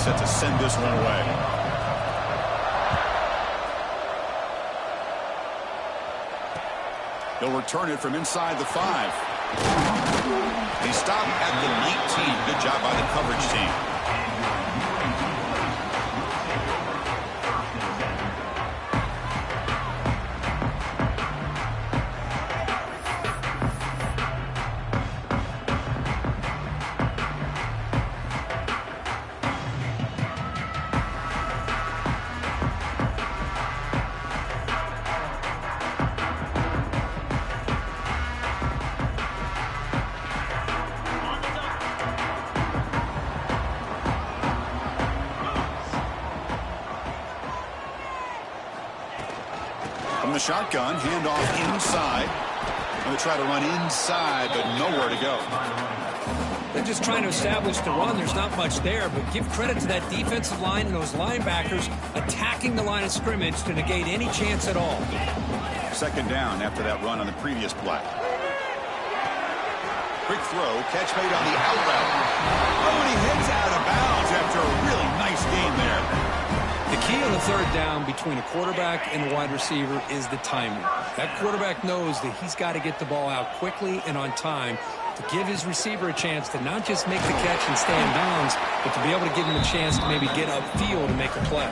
set to send this one away. He'll return it from inside the 5. He stopped at the 19. Good job by the coverage team. From the shotgun, handoff inside. Going to try to run inside, but nowhere to go. They're just trying to establish the run. There's not much there, but give credit to that defensive line and those linebackers attacking the line of scrimmage to negate any chance at all. Second down after that run on the previous play. Quick throw, catch made on the out route. Oh, and he heads out of bounds after a really nice game there. The key on the third down between a quarterback and a wide receiver is the timing. That quarterback knows that he's got to get the ball out quickly and on time to give his receiver a chance to not just make the catch and stay in bounds, but to be able to give him a chance to maybe get upfield and make a play.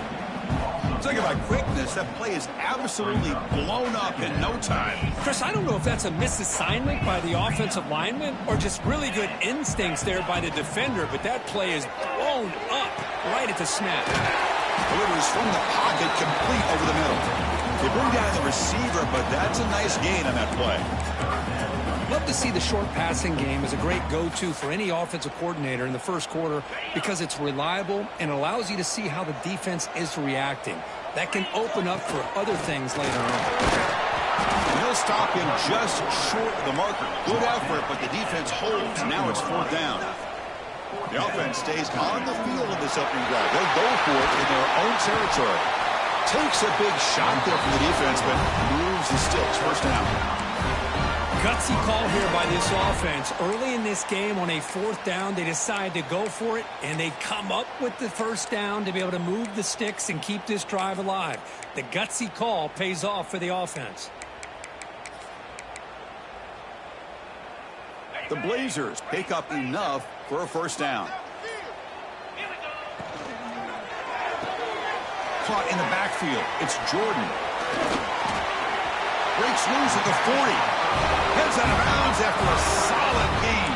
Talking about quickness, that play is absolutely blown up in no time. Chris, I don't know if that's a misassignment by the offensive lineman or just really good instincts there by the defender, but that play is blown up right at the snap. Delivers from the pocket, complete over the middle. They bring down the receiver, but that's a nice gain on that play. Love to see the short passing game as a great go-to for any offensive coordinator in the first quarter because it's reliable and allows you to see how the defense is reacting. That can open up for other things later on. And he'll stop him just short of the marker. Good effort, but the defense holds. Now it's fourth down. The offense stays on the field in this opening drive. They'll go for it in their own territory. Takes a big shot there from the defense, but moves the sticks. First down. Gutsy call here by this offense. Early in this game on a fourth down, they decide to go for it, and they come up with the first down to be able to move the sticks and keep this drive alive. The gutsy call pays off for the offense. The Blazers pick up enough for a first down. Caught in the backfield. It's Jordan. Breaks loose at the 40. Heads out of bounds after a solid gain.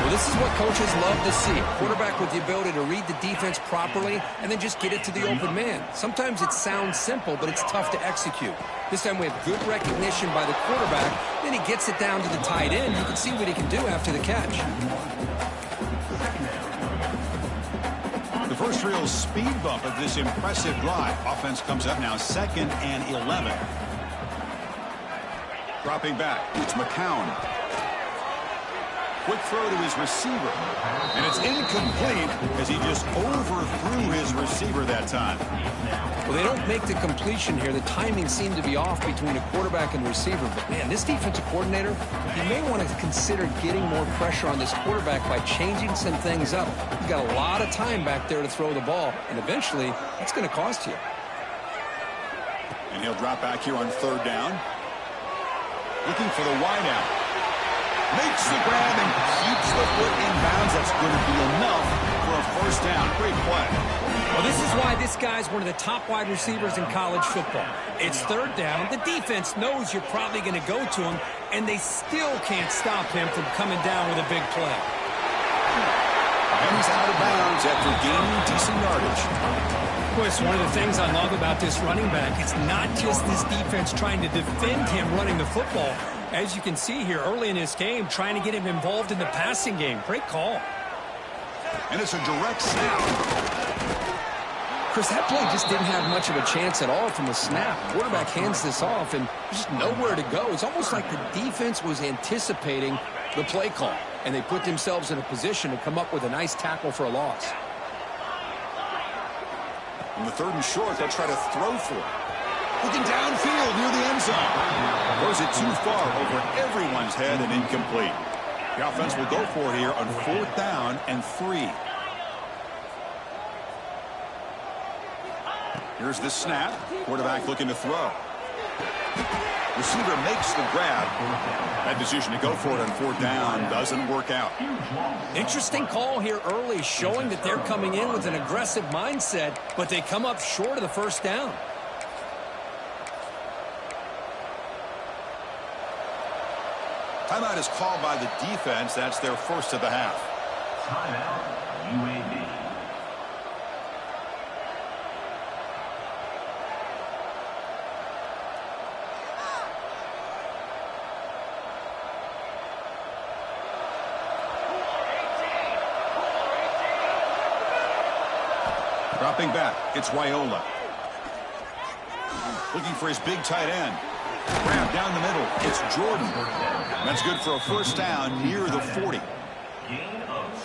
Well, this is what coaches love to see. A quarterback with the ability to read the defense properly and then just get it to the open man. Sometimes it sounds simple, but it's tough to execute. This time we have good recognition by the quarterback. Then he gets it down to the tight end. You can see what he can do after the catch. The first real speed bump of this impressive drive. Offense comes up now 2nd and 11. Dropping back, it's McCown. Quick throw to his receiver. And it's incomplete as he just overthrew his receiver that time. Well, they don't make the completion here. The timing seemed to be off between a quarterback and receiver. But, man, this defensive coordinator, he may want to consider getting more pressure on this quarterback by changing some things up. He's got a lot of time back there to throw the ball, and eventually that's going to cost you. And he'll drop back here on third down. Looking for the wideout. Makes the grab and keeps the foot in bounds. That's going to be enough for a first down. Great play. Well, this is why this guy's one of the top wide receivers in college football. It's third down. The defense knows you're probably going to go to him, and they still can't stop him from coming down with a big play. And he's out of bounds after gaining decent yardage. Chris, one of the things I love about this running back, it's not just this defense trying to defend him running the football. As you can see here early in this game, trying to get him involved in the passing game. Great call. And it's a direct snap. Chris, that play just didn't have much of a chance at all from the snap. Quarterback hands this off, and there's just nowhere to go. It's almost like the defense was anticipating the play call, and they put themselves in a position to come up with a nice tackle for a loss. On the third and short, they'll try to throw for it. Looking downfield near the end zone. Throws it too far over everyone's head and incomplete. The offense will go for it here on 4th down and 3. Here's the snap. Quarterback looking to throw. Receiver makes the grab. That decision to go for it on 4th down doesn't work out. Interesting call here early, showing that they're coming in with an aggressive mindset, but they come up short of the 1st down. Timeout is called by the defense. That's their first of the half. Timeout, UAB. Dropping back, it's Wyola. Looking for his big tight end. Grab down the middle, it's Jordan. That's good for a 1st down near the 40.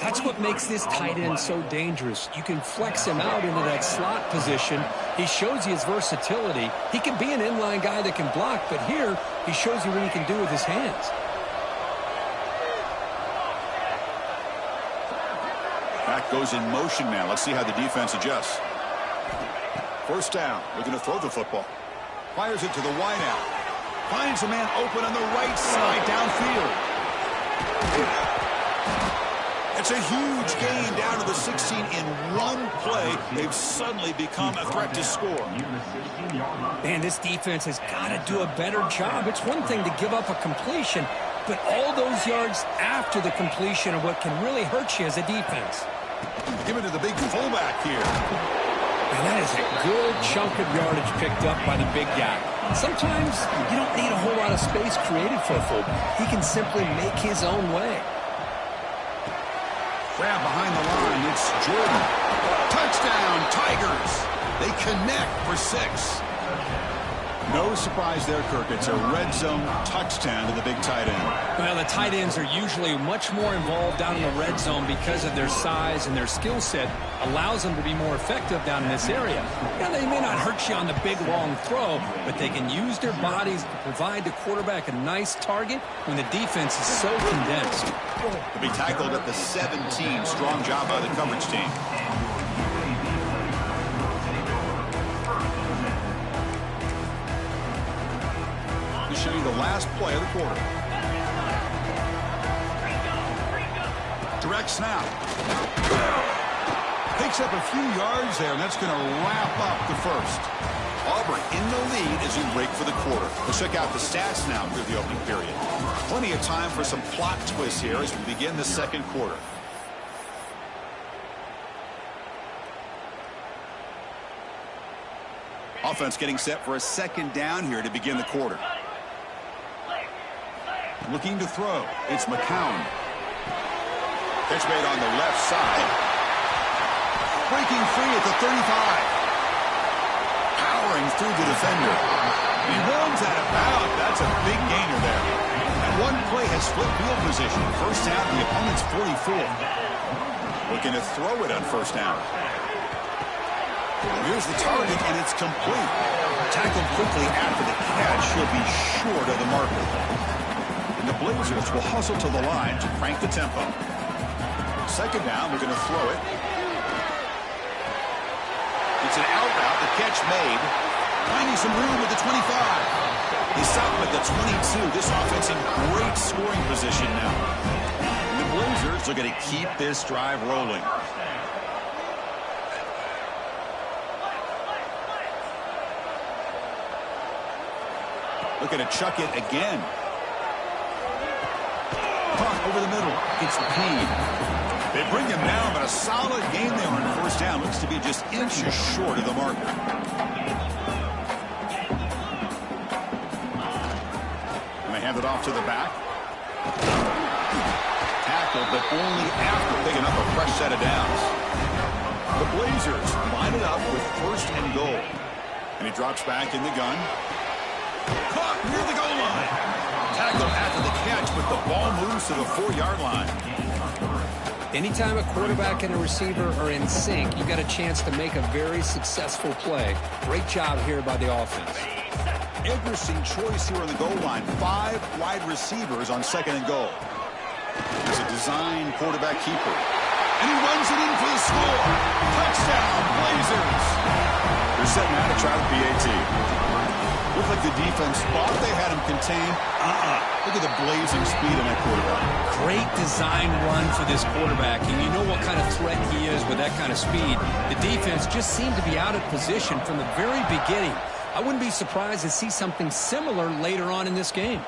That's what makes this tight end so dangerous. You can flex him out into that slot position. He shows you his versatility. He can be an inline guy that can block, but here he shows you what he can do with his hands. Back goes in motion now. Let's see how the defense adjusts. 1st down, looking to throw the football. Fires it to the wideout. Finds a man open on the right side downfield. It's a huge gain down to the 16 in one play. They've suddenly become a threat to score. Man, this defense has got to do a better job. It's one thing to give up a completion, but all those yards after the completion are what can really hurt you as a defense. Give it to the big fullback here. And that is a good chunk of yardage picked up by the big guy. Sometimes you don't need a whole lot of space created for a fullback. He can simply make his own way. Grab behind the line. It's Jordan. Touchdown, Tigers. They connect for 6. No surprise there, Kirk. It's a red zone touchdown to the big tight end. Well, the tight ends are usually much more involved down in the red zone because of their size, and their skill set allows them to be more effective down in this area. Now, they may not hurt you on the big, long throw, but they can use their bodies to provide the quarterback a nice target when the defense is so condensed. To be tackled at the 17. Strong job by the coverage team. To show you the last play of the quarter. Direct snap. Picks up a few yards there, and that's going to wrap up the 1st. Auburn in the lead as we break for the quarter. Let's check out the stats now through the opening period. Plenty of time for some plot twists here as we begin the 2nd quarter. Offense getting set for a 2nd down here to begin the quarter. Looking to throw. It's McCown. Catch made on the left side. Breaking free at the 35. Powering through the defender. He runs out of bounds. That's a big gainer there. And one play has flipped field position. 1st down, the opponent's 44. Looking to throw it on 1st down. Here's the target, and it's complete. Tackled quickly after the catch. He'll be short of the marker. And the Blazers will hustle to the line to crank the tempo. 2nd down, we're going to throw it. It's an out route, the catch made. Finding some room at the 25. He's stopped at the 22. This offense in great scoring position now. And the Blazers are going to keep this drive rolling. Looking to chuck it again. Caught over the middle. It's Payne. They bring him down, but a solid game there on 1st down. Looks to be just inches short of the marker. And they hand it off to the back. Tackled, but only after picking up a fresh set of downs. The Blazers line it up with 1st and goal. And he drops back in the gun. Caught near the goal line. Tackled after the catch, but the ball moves to the 4-yard line. Anytime a quarterback and a receiver are in sync, you got a chance to make a very successful play. Great job here by the offense. Interesting choice here on the goal line. 5 wide receivers on 2nd and goal. He's a design quarterback keeper. And he runs it in for the score. Touchdown, Blazers. They're setting out to try the PAT. Looked like the defense thought they had him contained. Look at the blazing speed in that quarterback. Great design run for this quarterback, and you know what kind of threat he is with that kind of speed. The defense just seemed to be out of position from the very beginning. I wouldn't be surprised to see something similar later on in this game.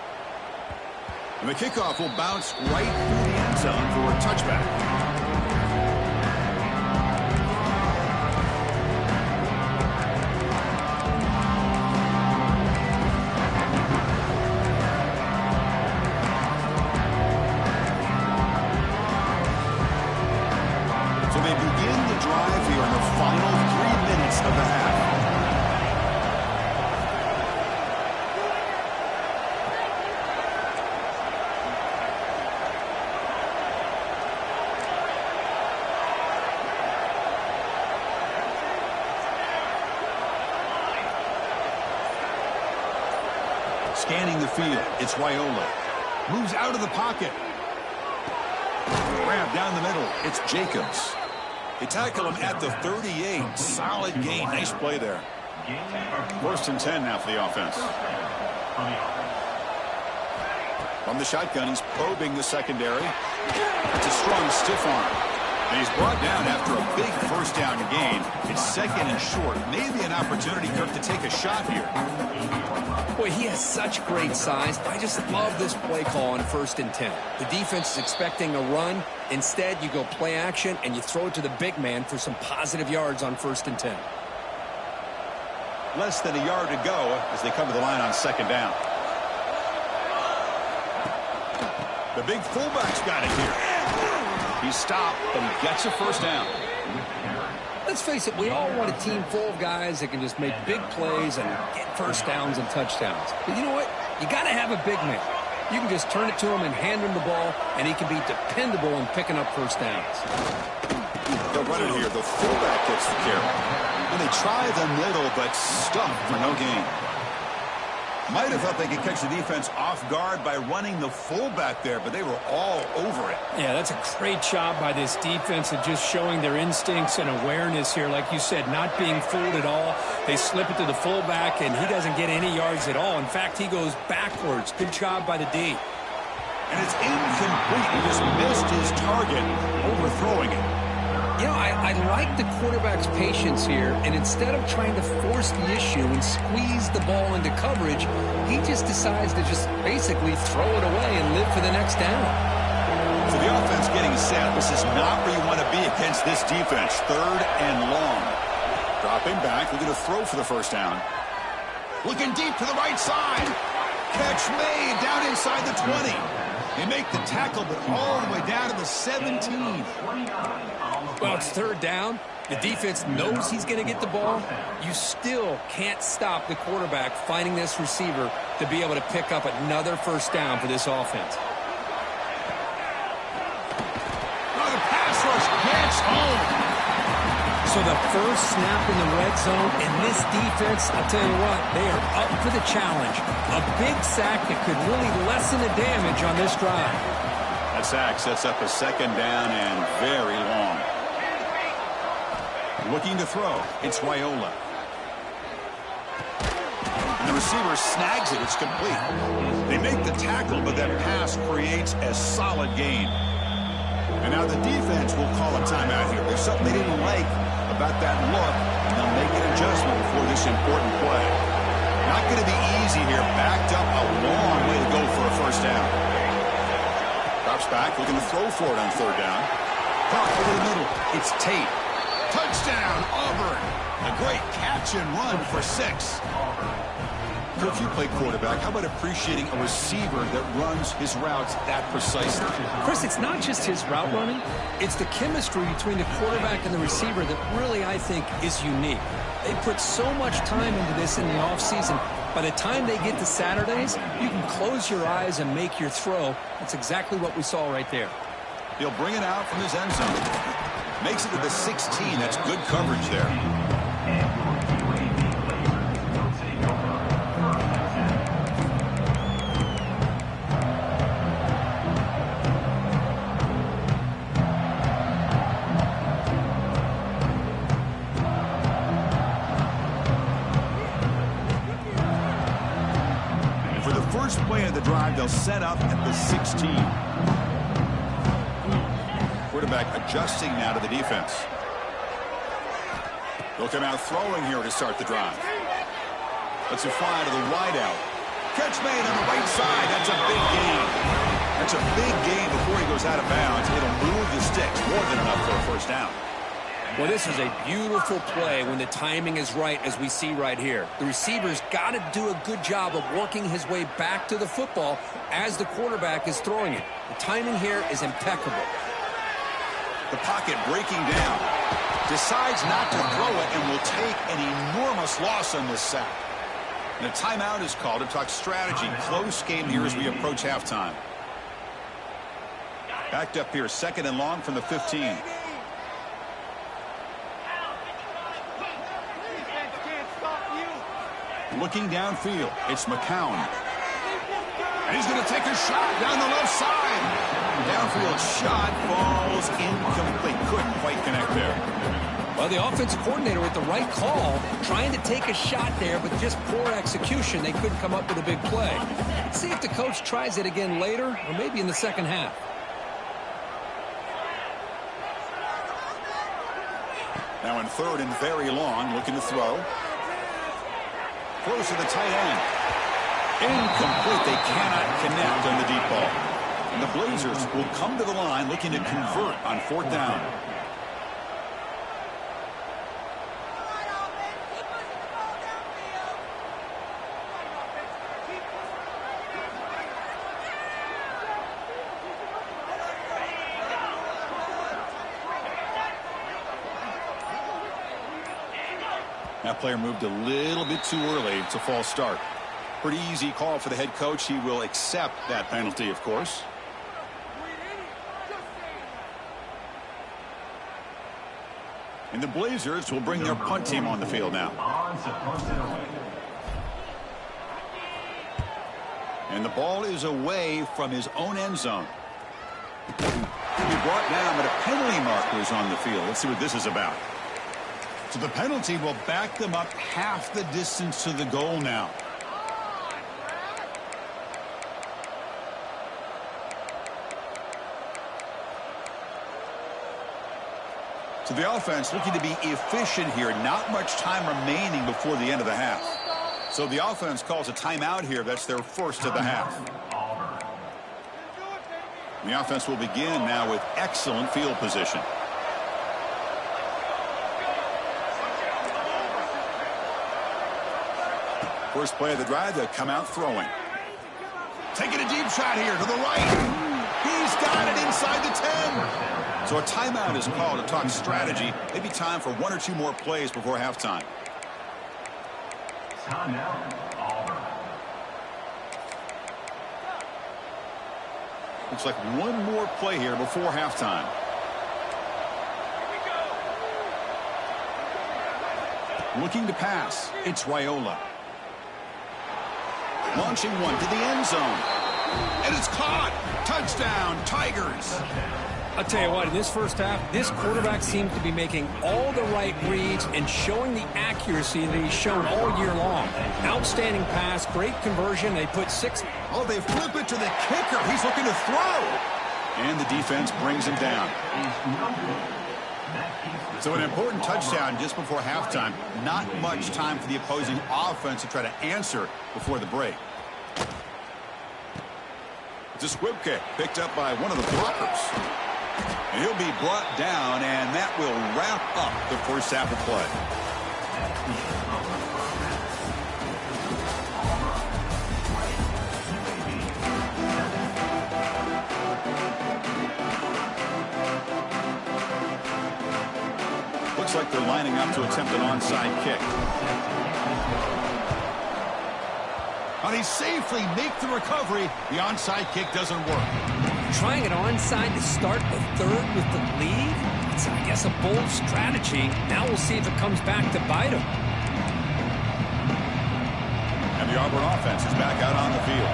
And the kickoff will bounce right through the end zone for a touchback. So they begin the drive here in the final 3 minutes of the half. Scanning the field, it's Wyola. Moves out of the pocket. Grab down the middle, it's Jacobs. They tackle him at the 38. Solid gain. Nice play there. 1st and 10 now for the offense. From the shotgun, he's probing the secondary. It's a strong stiff arm. And he's brought down after a big first down gain. It's 2nd and short. Maybe an opportunity, Kirk, to take a shot here. Boy, he has such great size. I just love this play call on 1st and 10. The defense is expecting a run. Instead, you go play action, and you throw it to the big man for some positive yards on 1st and 10. Less than a yard to go as they come to the line on 2nd down. The big fullback's got it here. He's stopped, but he gets a 1st down. Let's face it, we all want a team full of guys that can just make big plays and get 1st downs and touchdowns. But you know what? You got to have a big man. You can just turn it to him and hand him the ball, and he can be dependable in picking up 1st downs. They'll run it here. The fullback gets the carry. And they try the middle, but stuffed for no gain. Might have thought they could catch the defense off guard by running the fullback there, but they were all over it. Yeah, that's a great job by this defense of just showing their instincts and awareness here. Like you said, not being fooled at all. They slip it to the fullback, and he doesn't get any yards at all. In fact, he goes backwards. Good job by the D. And it's incomplete. He just missed his target, overthrowing it. You know, I like the quarterback's patience here, and instead of trying to force the issue and squeeze the ball into coverage, he just decides to just basically throw it away and live for the next down. So the offense getting set. This is not where you want to be against this defense. 3rd and long. Dropping back, looking to throw for the 1st down. Looking deep to the right side. Catch made down inside the 20. They make the tackle, but all the way down to the 17. Well, it's 3rd down. The defense knows he's going to get the ball. You still can't stop the quarterback finding this receiver to be able to pick up another 1st down for this offense. Oh, the pass rush gets home. So the first snap in the red zone, and this defense, I'll tell you what, they are up for the challenge. A big sack that could really lessen the damage on this drive. That sack sets up a 2nd down and very long. Looking to throw, it's Wyola. And the receiver snags it, it's complete. They make the tackle, but that pass creates a solid gain. And now the defense will call a timeout here. There's something they didn't like about that look, and they'll make an adjustment before this important play. Not going to be easy here. Backed up a long way to go for a 1st down. Drops back, looking to throw for it on 3rd down. Caught over the middle. It's Tate. Touchdown, Auburn. A great catch and run for 6. If you play quarterback, how about appreciating a receiver that runs his routes that precisely? Chris, it's not just his route running. It's the chemistry between the quarterback and the receiver that really, I think, is unique. They put so much time into this in the offseason. By the time they get to Saturdays, you can close your eyes and make your throw. That's exactly what we saw right there. He'll bring it out from his end zone. Makes it to the 16. That's good coverage there. First play of the drive, they'll set up at the 16. Quarterback adjusting now to the defense. They'll come out throwing here to start the drive. Let's it fly to the wide out. Catch made on the right side. That's a big gain. That's a big gain before he goes out of bounds. It'll move the sticks more than enough for a first down. Well, this is a beautiful play when the timing is right, as we see right here. The receiver's got to do a good job of working his way back to the football as the quarterback is throwing it. The timing here is impeccable. The pocket breaking down. Decides not to throw it and will take an enormous loss on this sack. And a timeout is called to talk strategy. Close game here as we approach halftime. Backed up here, 2nd and long from the 15. Looking downfield, it's McCown. And he's going to take a shot down the left side. Downfield shot falls incomplete. Couldn't quite connect there. Well, the offensive coordinator with the right call, trying to take a shot there, but just poor execution. They couldn't come up with a big play. Let's see if the coach tries it again later, or maybe in the second half. Now in 3rd and very long, looking to throw. Close to the tight end. Incomplete. They cannot connect on the deep ball. And the Blazers will come to the line looking to convert on 4th down. That player moved a little bit too early. It's a false start. Pretty easy call for the head coach. He will accept that penalty, of course. And the Blazers will bring their punt team on the field now. And the ball is away from his own end zone. He brought down, but a penalty marker is on the field. Let's see what this is about. So the penalty will back them up half the distance to the goal now. So the offense looking to be efficient here. Not much time remaining before the end of the half. So the offense calls a timeout here. That's their first of the half. And the offense will begin now with excellent field position. First play of the drive, they'll come out throwing. Taking a deep shot here to the right. He's got it inside the 10. So a timeout is called to talk strategy. Maybe time for 1 or 2 more plays before halftime. Timeout, Auburn. Looks like 1 more play here before halftime. Looking to pass, it's Raiola. Launching one to the end zone. And it's caught. Touchdown, Tigers. I'll tell you what, in this first half, this quarterback seems to be making all the right reads and showing the accuracy that he's shown all year long. Outstanding pass, great conversion. They put 6. Oh, they flip it to the kicker. He's looking to throw. And the defense brings him down. So an important touchdown just before halftime. Not much time for the opposing offense to try to answer before the break. It's a squib kick picked up by one of the blockers. And he'll be brought down, and that will wrap up the first half of play. Looks like they're lining up to attempt an onside kick. How they safely make the recovery. The onside kick doesn't work. Trying it onside to start the 3rd with the lead? It's, I guess, a bold strategy. Now we'll see if it comes back to bite them. And the Auburn offense is back out on the field.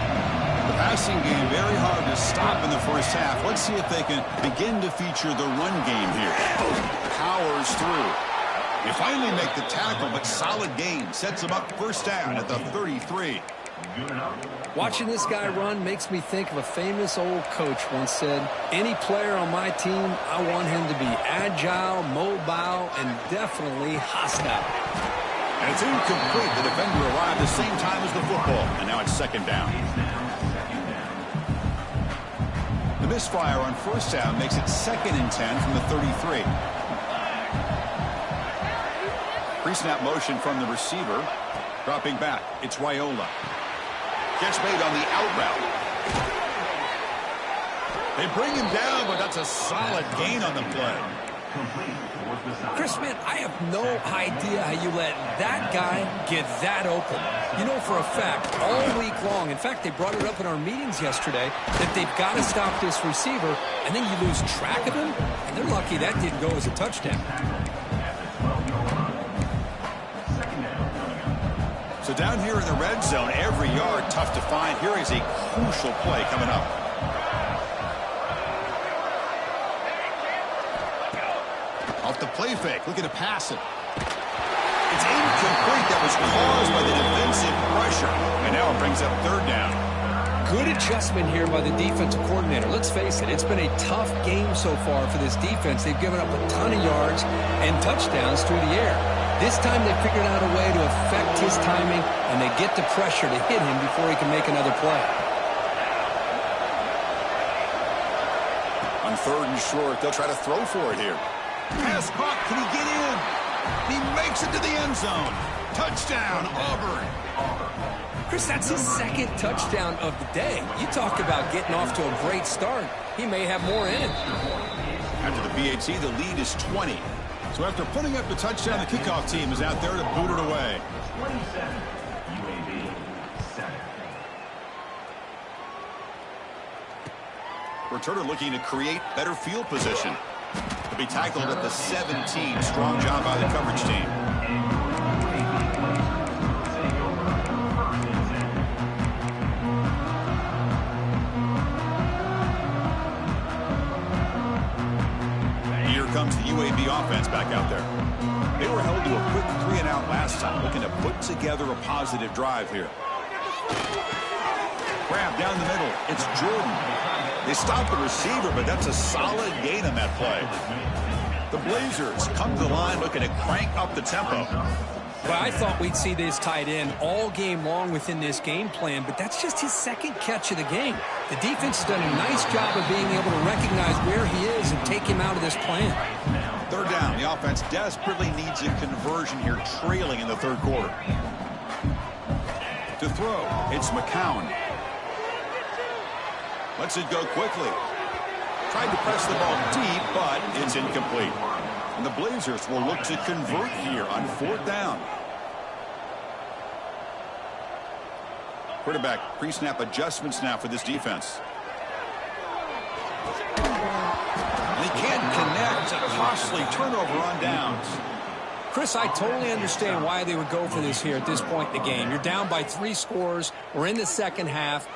The passing game very hard to stop in the first half. Let's see if they can begin to feature the run game here. Powers through. They finally make the tackle, but solid gain sets them up first down at the 33. Watching this guy run makes me think of a famous old coach once said, any player on my team, I want him to be agile, mobile, and definitely hostile. And it's incomplete. The defender arrived the same time as the football, and now it's second down. The misfire on first down makes it 2nd and 10 from the 33. Pre-snap motion from the receiver. Dropping back, it's Raiola. Catch made on the out route. They bring him down, but that's a solid gain on the play. Chris, man, I have no idea how you let that guy get that open. You know for a fact, all week long, in fact, they brought it up in our meetings yesterday, that they've got to stop this receiver, and then you lose track of him, and they're lucky that didn't go as a touchdown. So down here in the red zone, every yard tough to find. Here is a crucial play coming up. Off the play fake, looking to pass it. It's incomplete. That was caused by the defensive pressure. And now it brings up 3rd down. Good adjustment here by the defensive coordinator. Let's face it, it's been a tough game so far for this defense. They've given up a ton of yards and touchdowns through the air. This time they figured out a way to affect his timing, and they get the pressure to hit him before he can make another play. On 3rd and short, they'll try to throw for it here. Pass caught. Can he get in? He makes it to the end zone. Touchdown, Auburn. Chris, that's his 2nd touchdown of the day. You talk about getting off to a great start. He may have more in it. After the PAT, the lead is 20. So after putting up the touchdown, the kickoff team is out there to boot it away. 27, UAB, 7. Returner looking to create better field position. To be tackled at the 17. Strong job by the coverage team. Here comes the UAB offense back out there. They were held to a quick 3-and-out last time, looking to put together a positive drive here. Grab down the middle. It's Jordan. They stop the receiver, but that's a solid gain on that play. The Blazers come to the line looking to crank up the tempo. Well, I thought we'd see this tight end all game long within this game plan, but that's just his 2nd catch of the game. The defense has done a nice job of being able to recognize where he is and take him out of this plan. 3rd down. The offense desperately needs a conversion here, trailing in the 3rd quarter. To throw, it's McCown. Lets it go quickly. Tried to press the ball deep, but it's incomplete. And the Blazers will look to convert here on 4th down. Quarterback pre-snap adjustments now for this defense. And he can't connect. A costly turnover on downs. Chris, I totally understand why they would go for this here at this point in the game. You're down by 3 scores. We're in the 2nd half.